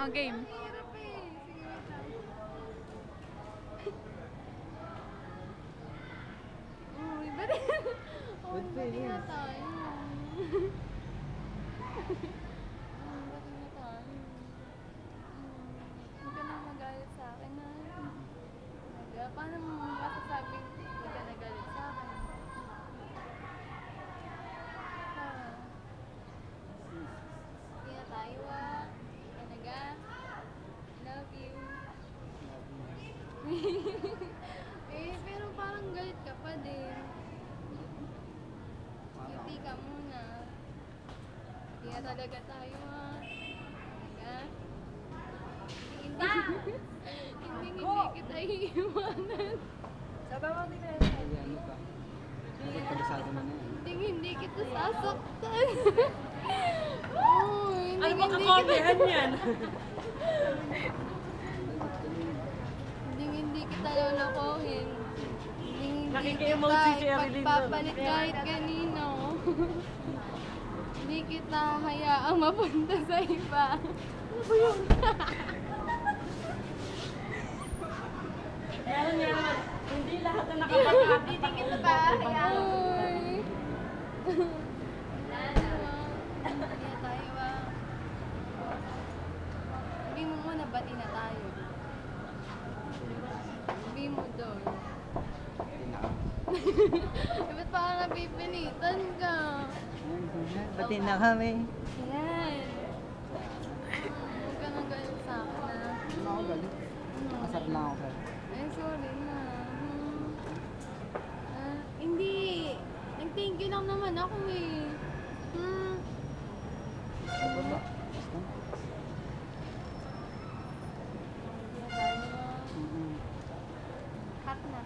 Oh, game. Ang hirap eh. Sige, wait lang. Uy, ba't? Uy, ba't nga tayo? Ba't nga tayo? Huwag ka na magalit sa akin, ha? Paano mo masasabing hindi ka nagalit sa akin? Sige na tayo, ah. Talaga? Love you. Pero parang galit ka pa din. Cutie ka muna. Hindi na talaga tayo, ah. Talaga? Hindi kita iiwanan. Ano ka? Dapat kabisado mo na yan. Hindi kita sasaktan. Oh, Ano ba kakombehan yan? Hindi kita lolokohin. Hindi Nakiki-emoji si kita Erilyn pagpapalit kahit kanino. Hindi kita hayaang mapunta sa iba. Ano ba yun? Meron nga naman, hindi lahat na nakapag-ati. Hindi kita ba hayaan? Hindi na tayo, ah. Sabi mo muna, bati na tayo. Sabi mo doon. Ba't parang napipilitan ka? Pati na kami. Yan. Huwag ka nang galit sa akin, ah. Ano ako galit? Kasap lang ako sir. Ay, sorry na. Hindi. Nag-thank you lang naman ako eh. Ano ba? Hak na.